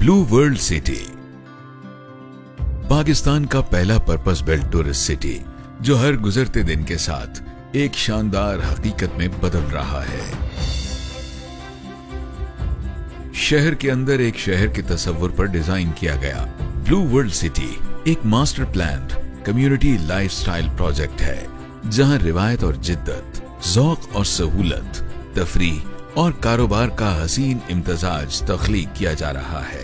Blue World city Pakistan का पहला purpose built tourist city जो हर गुजरते दिन के साथ एक शानदार हकीकत में बदल रहा है। शहर के अंदर एक शहर के तस्वुर पर डिजाइन किया गया ब्लू वर्ल्ड सिटी एक master plan community lifestyle project है, जहां रिवायत और जिद्दत, ज़ौक़ और सहूलत, तफरीह और कारोबार का हसीन इम्तजाज तख्लीक किया जा रहा है।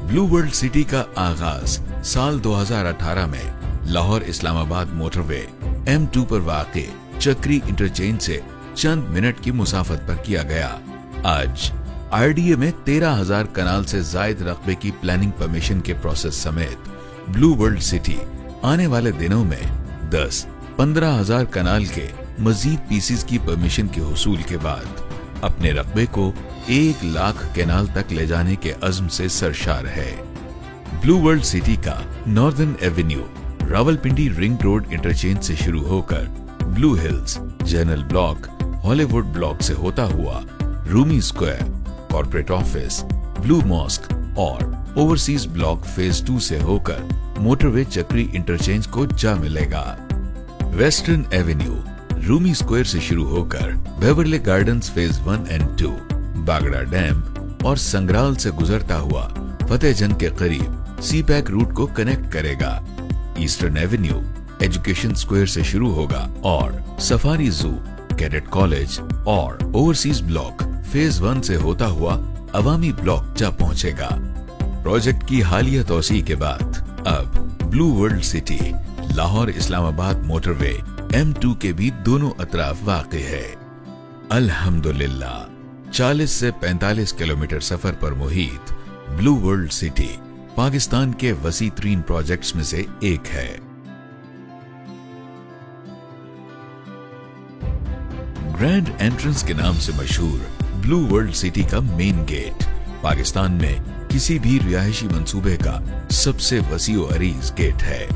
ब्लू वर्ल्ड सिटी का आगाज साल 2018 में लाहौर इस्लामाबाद मोटरवे M2 पर वाक़े चक्री इंटरचेंज से चंद मिनट की मुसाफत पर किया गया। आज RDA में 13,000 कनाल से जायद रकबे की प्लानिंग परमिशन के प्रोसेस समेत ब्लू वर्ल्ड सिटी आने वाले दिनों में 10-15,000 कनाल के मजीद पीसीज की परमिशन के हुसूल के बाद अपने रकबे को 1 लाख कैनाल तक ले जाने के अज़्म से सरशार है। ब्लू वर्ल्ड सिटी का northern avenue Rawalpindi ring road interchange से शुरू होकर Blue Hills, General Block, Hollywood Block से होता हुआ Rumi Square, corporate office, Blue Mosque और ओवरसीज ब्लॉक फेज 2 से होकर मोटरवे चक्री इंटरचेंज को जा मिलेगा। वेस्टर्न एवेन्यू रूमी स्क्वायर से शुरू होकर Beverley Gardens phase 1 and 2, Bagra dam और संग्राल से गुजरता हुआ फतेहजंग के करीब सी पैक रूट को कनेक्ट करेगा। ईस्टर्न एवेन्यू एजुकेशन स्क्वायर से शुरू होगा और सफारी जू, कैडेट कॉलेज और ओवरसीज ब्लॉक फेज 1 से होता हुआ अवामी ब्लॉक जा पहुंचेगा। प्रोजेक्ट की हालिया तौसी के बाद अब blue World city Lahore Islamabad motorway M2 के भी दोनों अतराफ वाक़े है। अल्हम्दुलिल्लाह 40 से 45 किलोमीटर सफर पर मुहित ब्लू वर्ल्ड सिटी पाकिस्तान के वसी तरीन प्रोजेक्ट्स में से एक है। ग्रैंड एंट्रेंस के नाम से मशहूर ब्लू वर्ल्ड सिटी का मेन गेट पाकिस्तान में किसी भी रिहायशी मंसूबे का सबसे वसीओ अरीज गेट है।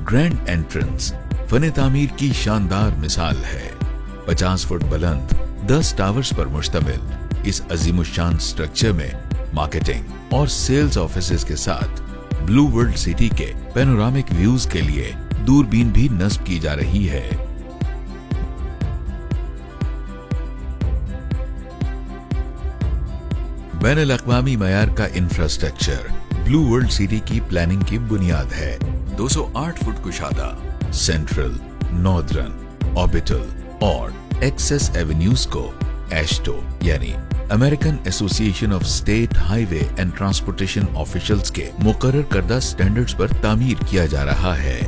ग्रैंड एंट्रेंस फने तामीर की शानदार मिसाल है। 50 फुट बुलंद 10 टावर्स पर मुश्तमिल इस अजीमुशान स्ट्रक्चर में मार्केटिंग और सेल्स ऑफिसेज के साथ ब्लू वर्ल्ड सिटी के पैनोरामिक व्यूज के लिए दूरबीन भी नस्ब की जा रही है। बैनुल अक़वामी मयार का इंफ्रास्ट्रक्चर ब्लू वर्ल्ड सिटी की प्लानिंग की बुनियाद है। 208 फुट कुशादा सेंट्रल, नॉर्दर्न, ऑर्बिटल और एक्सेस एवेन्यूज को एस्टो यानी American association of state highway and transportation officials के मुकर्रर करदा स्टैंडर्ड्स पर तामीर किया जा रहा है।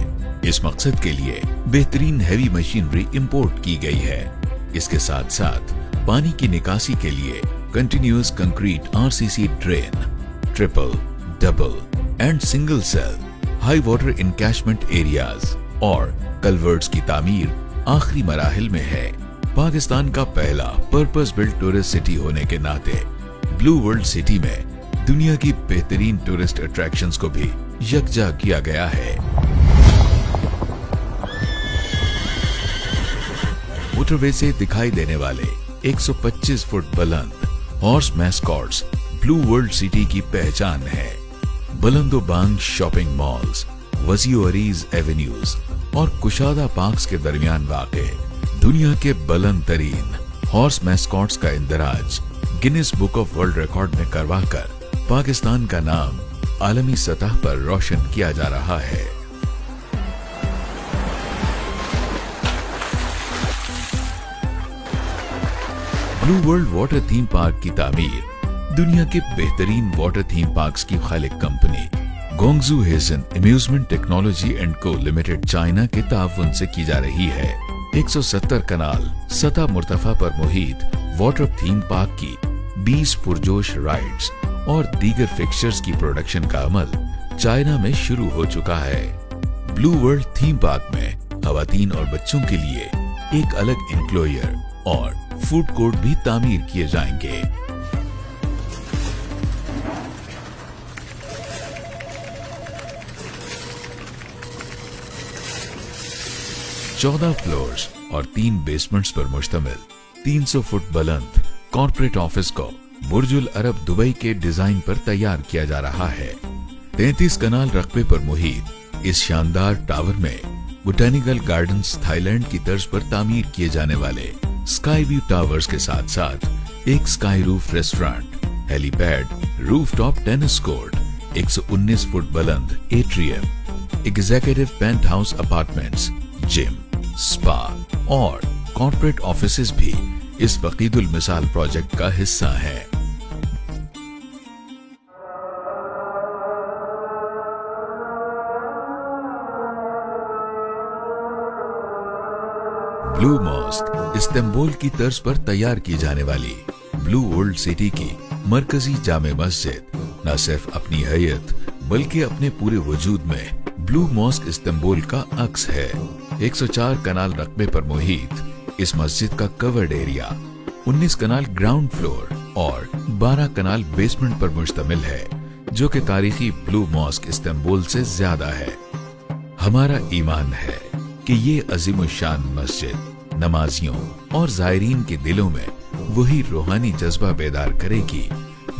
इस मकसद के लिए बेहतरीन हैवी मशीनरी इंपोर्ट की गई है। इसके साथ साथ पानी की निकासी के लिए continuous concrete RCC drain, triple, double and single cell high water catchment areas और कल्वर्ट्स की तामीर आखिरी मराहिल में है। पाकिस्तान का पहला पर्पस बिल्ट टूरिस्ट सिटी होने के नाते ब्लू वर्ल्ड सिटी में दुनिया की बेहतरीन टूरिस्ट अट्रैक्शंस को भी यकजा किया गया है। मोटरवे से दिखाई देने वाले 125 फुट बुलंद horse mascots blue World city की पहचान है। बुलंदोबांग शॉपिंग मॉल्स, वसीओ अरीज एवेन्यूज और कुशादा पार्क्स के दरमियान वाक़े दुनिया के बुलंद तरीन हॉर्स मैस्कॉट्स का इंदराज Guinness book of world record में करवाकर पाकिस्तान का नाम आलमी सतह पर रोशन किया जा रहा है। Blue world water theme park की तामीर दुनिया के बेहतरीन वाटर थीम पार्क्स की खालिक कंपनी गोंगजू हेसन अम्यूजमेंट टेक्नोलॉजी एंड को लिमिटेड चाइना के ताउन से की जा रही है। 170 कनाल सतह मुर्तफा पर मुहित वाटर थीम पार्क की 20 पुरजोश राइड्स और दीगर फिक्चर्स की प्रोडक्शन का अमल चाइना में शुरू हो चुका है। ब्लू वर्ल्ड थीम पार्क में खवातीन और बच्चों के लिए एक अलग इंक्लोयर और फूड कोर्ट भी तामीर किए जाएंगे। चौदह फ्लोर्स और 3 बेसमेंट्स पर मुश्तमिल 300 फुट बुलंद कॉर्पोरेट ऑफिस को बुर्जुल अरब दुबई के डिजाइन पर तैयार किया जा रहा है। 33 कनाल रकबे पर मुहित इस शानदार टावर में बोटेनिकल गार्डन्स थाईलैंड की तर्ज पर तामीर किए जाने वाले स्काई व्यू टावर्स के साथ साथ एक sky roof restaurant, helipad, rooftop tennis court, 119 foot बुलंद atrium, executive pent house apartments, gym, spa और कॉर्पोरेट ऑफिसेज भी इस वकीदुल मिसाल प्रोजेक्ट का हिस्सा है। ब्लू मॉस्क इस्तांबुल की तर्ज पर तैयार की जाने वाली ब्लू वर्ल्ड सिटी की मरकजी जामे मस्जिद न सिर्फ अपनी हैयत बल्कि अपने पूरे वजूद में ब्लू मॉस्क इस्तांबुल का अक्स है। 104 कनाल रकबे पर मुहित इस मस्जिद का कवर्ड एरिया 19 कनाल ग्राउंड फ्लोर और 12 कनाल बेसमेंट पर मुश्तमिल है, जो कि तारीखी ब्लू मॉस्क इस्तांबुल से ज्यादा है। हमारा ईमान है कि ये अजीमुशान मस्जिद नमाजियों और जायरीन के दिलों में वही रूहानी जज्बा बेदार करेगी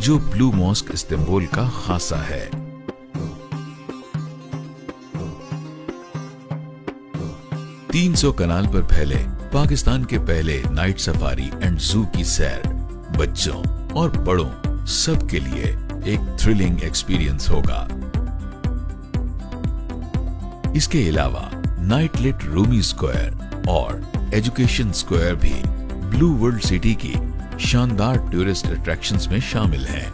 जो ब्लू मॉस्क इस्तांबुल का खासा है। तीन 300 कनाल पर फैले पाकिस्तान के पहले नाइट सफारी एंड जू की सैर बच्चों और बड़ों सब के लिए एक थ्रिलिंग एक्सपीरियंस होगा। इसके अलावा नाइट लिट रूमी स्क्वायर और एजुकेशन स्क्वायर भी ब्लू वर्ल्ड सिटी की शानदार टूरिस्ट अट्रैक्शंस में शामिल हैं।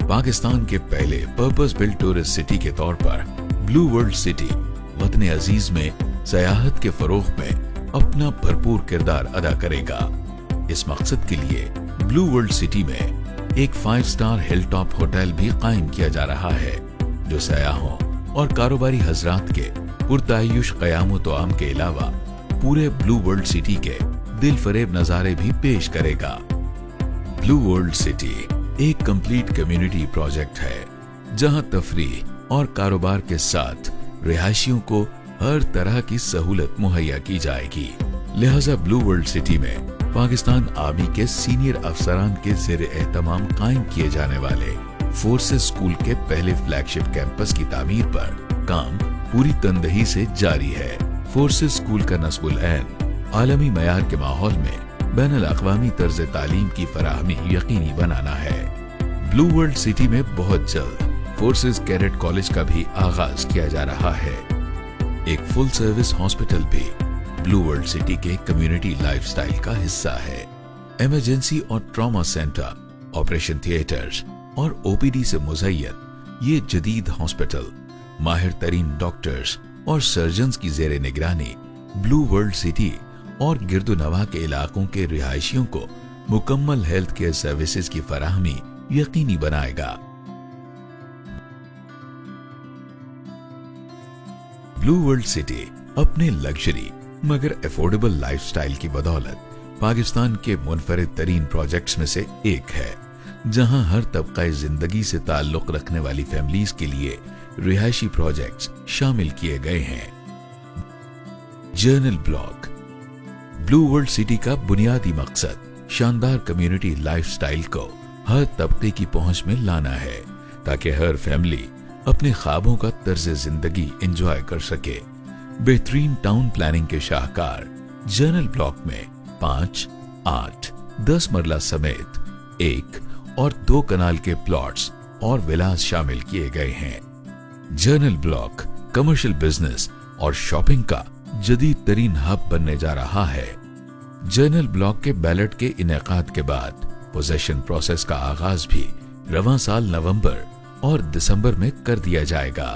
पाकिस्तान के पहले पर्पस बिल्ट टूरिस्ट सिटी के तौर पर ब्लू वर्ल्ड सिटी वतन अजीज में सयाहत के फरोग में अपना भरपूर किरदार अदा करेगा। इस मकसद के लिए ब्लू वर्ल्ड सिटी में एक 5 स्टार हिल टॉप होटल भी कायम किया जा रहा है, जो सयाहों और कारोबारी हजरात के पुरतायुश क़याम तो आम के अलावा पूरे ब्लू वर्ल्ड सिटी के दिल फरेब नजारे भी पेश करेगा। ब्लू वर्ल्ड सिटी एक कंप्लीट कम्युनिटी प्रोजेक्ट है, जहां तफरीह और कारोबार के साथ रिहायशियों को हर तरह की सहूलत मुहैया की जाएगी। लिहाजा ब्लू वर्ल्ड सिटी में पाकिस्तान आर्मी के सीनियर अफसरान के ज़ेर एहतमाम कायम किए जाने वाले फोर्सेस स्कूल के पहले फ्लैगशिप कैंपस की तामीर पर काम पूरी तनदही से जारी है। फोर्सेस स्कूल का नस्बुल ऐन आलमी मयार के माहौल में बैनुल अक़वामी तर्ज तालीम की फराहमी यकीनी बनाना है। ब्लू वर्ल्ड सिटी में बहुत जल्द फोर्सेस कैडेट कॉलेज का भी आगाज किया जा रहा है। एक फुल सर्विस हॉस्पिटल भी ब्लू वर्ल्ड सिटी के कम्युनिटी लाइफस्टाइल का हिस्सा है। इमरजेंसी और ट्रॉमा सेंटर, ऑपरेशन थिएटर्स और ओपीडी से मुज़य्यद ये जदीद हॉस्पिटल माहिर तरीन डॉक्टर्स और सर्जन्स की ज़ेरे निगरानी ब्लू वर्ल्ड सिटी और गिरदोनवा के इलाकों के रिहायशियों को मुकम्मल हेल्थ केयर सर्विसेज की फराहमी यकीनी बनाएगा। ब्लू वर्ल्ड सिटी अपने लग्जरी मगर अफोर्डेबल लाइफस्टाइल की बदौलत पाकिस्तान के मुनफरिद तरीन प्रोजेक्ट्स में से एक है, जहां हर तबका जिंदगी से ताल्लुक रखने वाली फैमिलीज के लिए रिहायशी प्रोजेक्ट्स शामिल किए गए हैं। Journal block blue World City का बुनियादी मकसद शानदार कम्युनिटी लाइफस्टाइल को हर तबके की पहुंच में लाना है, ताकि हर फैमिली अपने ख्वाबों का तर्ज जिंदगी एंजॉय कर सके। बेहतरीन टाउन प्लानिंग के शाहकार जर्नल ब्लॉक में 5, 8, 10 मरला समेत 1 और 2 कनाल के प्लॉट्स और विलास शामिल किए गए हैं। जर्नल ब्लॉक कमर्शियल बिजनेस और शॉपिंग का जदीद तरीन हब बनने जा रहा है। जर्नल ब्लॉक के बैलेट के इनेकाद के बाद पोजेशन प्रोसेस का आगाज भी रवां साल नवंबर और दिसंबर में कर दिया जाएगा।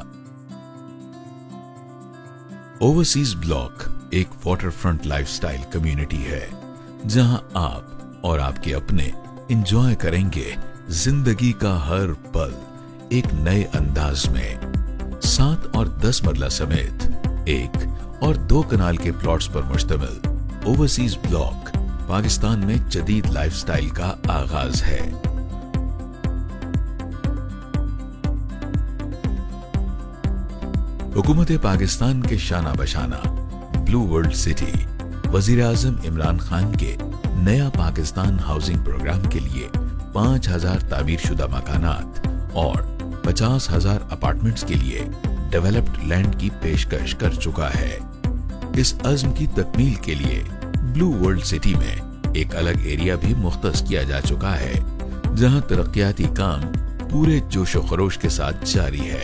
ओवरसीज ब्लॉक एक वाटरफ्रंट लाइफस्टाइल कम्युनिटी है, जहां आप और आपके अपने एंजॉय करेंगे जिंदगी का हर पल एक नए अंदाज में। 7 और 10 मरला समेत 1 और 2 कनाल के प्लॉट्स पर मुश्तमिल ओवरसीज ब्लॉक पाकिस्तान में जदीद लाइफस्टाइल का आगाज है। हुकूमत पाकिस्तान के शाना बशाना ब्लू वर्ल्ड सिटी वजीर आजम इमरान खान के नया पाकिस्तान हाउसिंग प्रोग्राम के लिए 5,000 तामीर शुदा मकानात और 50,000 अपार्टमेंट्स के लिए डेवलप्ड लैंड की पेशकश कर चुका है। इस अज़्म की तकमील के लिए ब्लू वर्ल्ड सिटी में एक अलग एरिया भी मुख्तस किया जा चुका है, जहां तरक्याती काम पूरे जोशो खरोश के साथ जारी है।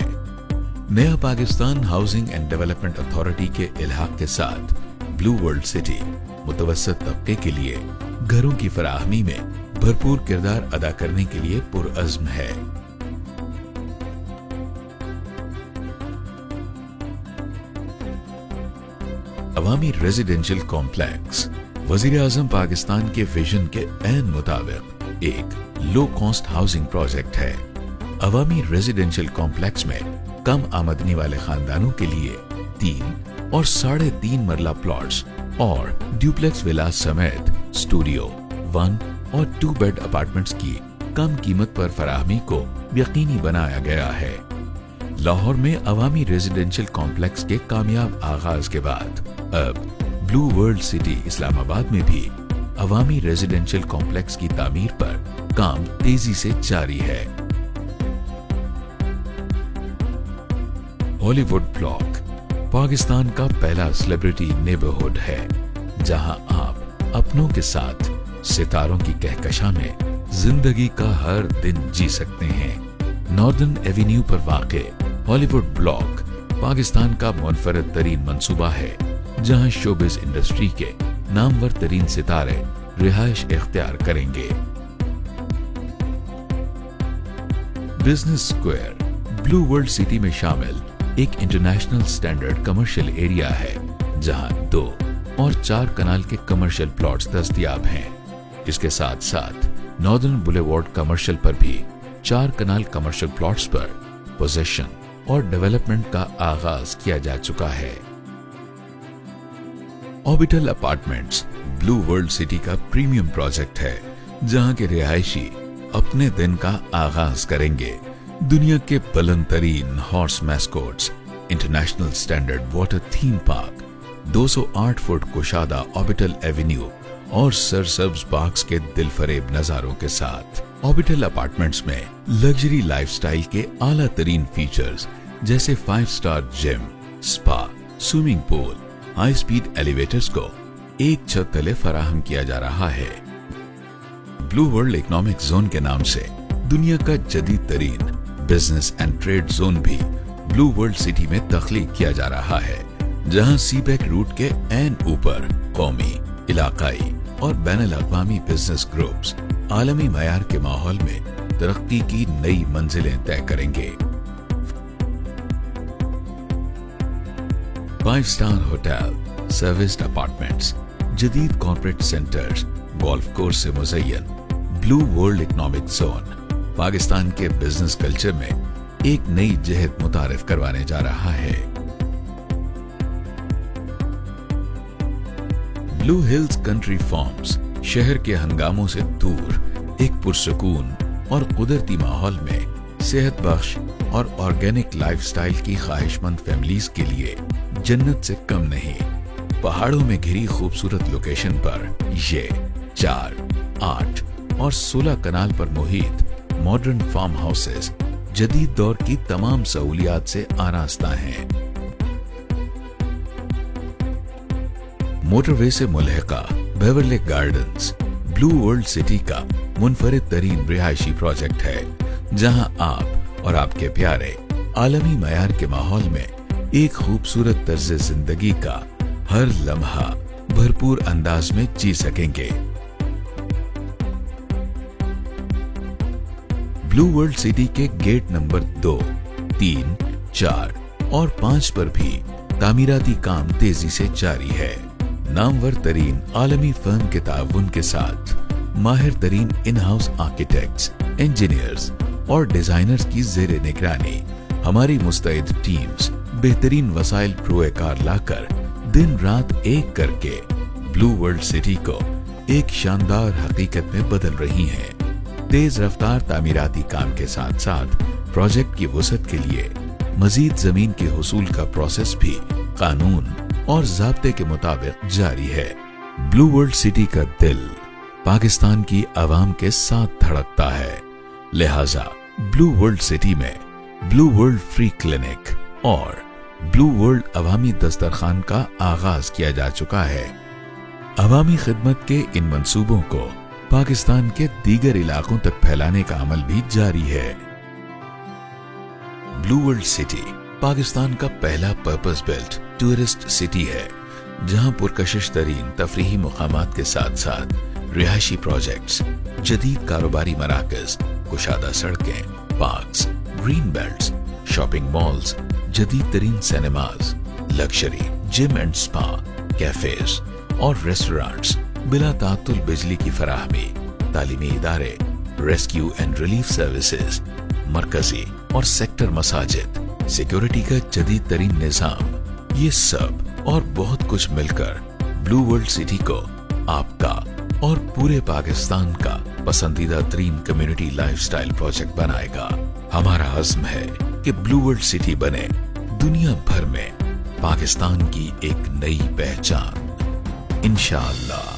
नया Pakistan housing and development authority के इल्हाक के साथ ब्लू वर्ल्ड सिटी मुतवस्सित तबके के लिए घरों की फराहमी में भरपूर किरदार अदा करने के लिए पुरअज़्म है। अवामी रेजिडेंशियल कॉम्प्लेक्स वजीर आजम पाकिस्तान के विजन के ऐन मुताबिक एक लो कॉस्ट हाउसिंग प्रोजेक्ट है। अवामी रेजिडेंशियल कॉम्प्लेक्स में कम आमदनी वाले खानदानों के लिए 3 और 3.5 मरला प्लॉट्स और ड्यूप्लेक्स विलास समेत स्टूडियो 1 और 2 बेड अपार्टमेंट्स की कम कीमत पर फराहमी को यकीनी बनाया गया है। लाहौर में अवामी रेजिडेंशियल कॉम्प्लेक्स के कामयाब आगाज के बाद अब ब्लू वर्ल्ड सिटी इस्लामाबाद में भी अवामी रेजिडेंशियल कॉम्प्लेक्स की तामीर पर काम तेजी से जारी है। हॉलीवुड ब्लॉक पाकिस्तान का पहला सेलिब्रिटी नेबरहुड है, जहां आप अपनों के साथ सितारों की कहकशां में जिंदगी का हर दिन जी सकते हैं। नॉर्दर्न एवेन्यू पर वाक़े हॉलीवुड ब्लॉक पाकिस्तान का मुनफरद तरीन मंसूबा है, जहां शोबिज इंडस्ट्री के नामवर तरीन सितारे रिहाइश इख्तियार करेंगे। Business square blue World city में शामिल एक इंटरनेशनल स्टैंडर्ड कमर्शियल एरिया है, जहां 2 और 4 कनाल के कमर्शियल प्लॉट्स दस्तयाब हैं। इसके साथ साथ नॉर्दर्न बुलेवार्ड कमर्शियल पर भी 4 कनाल कमर्शियल प्लॉट्स पर पोजेशन और डेवलपमेंट का आगाज किया जा चुका है। Orbital apartments blue World City का प्रीमियम प्रोजेक्ट है, जहां के रिहायशी अपने दिन का आगाज करेंगे। दुनिया के बुलंद तरीन horse mascots, international standard water theme park, 208 foot कुशादा ऑर्बिटल एवेन्यू और सरसब्ज पार्क्स के दिलफरेब नजारों के साथ ऑर्बिटल अपार्टमेंट्स में लग्जरी लाइफस्टाइल के आला तरीन फीचर्स जैसे 5 star gym, spa, swimming pool, high speed elevators को एक छत तले फराहम किया जा रहा है। ब्लू वर्ल्ड इकोनॉमिक जोन के नाम से दुनिया का जदीद तरीन बिजनेस एंड ट्रेड जोन भी ब्लू वर्ल्ड सिटी में तख्लीक किया जा रहा है, जहां सीबैक रूट के ऐन ऊपर कौमी, इलाकाई और बैनुल अक़वामी बिजनेस ग्रुप्स आलमी मयार के माहौल में तरक्की की नई मंजिलें तय करेंगे। 5 स्टार होटल, सर्विस्ड अपार्टमेंट्स, जदीद कॉर्पोरेट सेंटर्स, गोल्फ कोर्स से मुज़य्यन blue world economic zone Pakistan के बिजनेस कल्चर में एक नई जहत मुतारिफ करवाने जा रहा है। ब्लू हिल्स कंट्री फार्म्स शहर के हंगामों से दूर एक पुरसकून और कुदरती माहौल में सेहत बख्श और ऑर्गेनिक लाइफस्टाइल की ख्वाहिशमंद फैमिलीज के लिए जन्नत से कम नहीं। पहाड़ों में घिरी खूबसूरत लोकेशन पर ये 4, 8 और 16 कनाल पर मुहित मॉडर्न फार्म हाउसेस जदीद दौर की तमाम सहूलियात से आरास्ता हैं। मोटरवे से मुल्हिका बेवरले गार्डन्स ब्लू वर्ल्ड सिटी का मुनफरिद तरीन रिहायशी प्रोजेक्ट है, जहां आप और आपके प्यारे आलमी मयार के माहौल में एक खूबसूरत तर्ज जिंदगी का हर लम्हा भरपूर अंदाज में जी सकेंगे। ब्लू वर्ल्ड सिटी के गेट नंबर 2, 3, 4 और 5 पर भी तामीराती काम तेजी से जारी है। नामवर तरीन आलमी फर्म के ताउन के साथ माहिर तरीन इन हाउस आर्किटेक्ट्स, इंजीनियर्स और डिजाइनर्स की जेर निगरानी हमारी मुस्तैद टीम्स बेहतरीन वसाइल प्रोएकार लाकर दिन रात एक करके ब्लू वर्ल्ड सिटी को एक शानदार हकीकत में बदल रही हैं। तेज रफ्तार तामीराती काम के साथ साथ प्रोजेक्ट की वसअत के लिए मजीद जमीन के हुसूल का प्रोसेस भी कानून और ज़ाब्ते के मुताबिक जारी है। ब्लू वर्ल्ड सिटी का दिल पाकिस्तान की आवाम के साथ धड़कता है। लिहाजा ब्लू वर्ल्ड सिटी में ब्लू वर्ल्ड फ्री क्लिनिक और ब्लू वर्ल्ड अवामी दस्तरखान का आगाज किया जा चुका है। अवामी खिदमत के इन मंसूबों को पाकिस्तान के दीगर इलाकों तक फैलाने का अमल भी जारी है। ब्लू वर्ल्ड सिटी पाकिस्तान का पहला पर्पस बिल्ट टूरिस्ट सिटी है, जहां पुरकशिश तरीन तफरीही मुकामात के साथ साथ रिहायशी प्रोजेक्ट्स, जदीद कारोबारी मराकज, कुशादा सड़कें, parks, green belts, shopping malls, जदीद तरीन cinemas, luxury gym and spa, cafes और रेस्टोरेंट्स, बिला तातुल बिजली की फराहमी, तालीमी इदारे, रेस्क्यू एंड रिलीफ सर्विसेज, मरकजी और सेक्टर मसाजिद, सिक्योरिटी का जदीद तरीन निजाम, ये सब और बहुत कुछ मिलकर ब्लू वर्ल्ड सिटी को आपका और पूरे पाकिस्तान का पसंदीदा तरीन कम्युनिटी लाइफस्टाइल प्रोजेक्ट बनाएगा। हमारा अज़्म है कि ब्लू वर्ल्ड सिटी बने दुनिया भर में पाकिस्तान की एक नई पहचान, इंशाअल्लाह।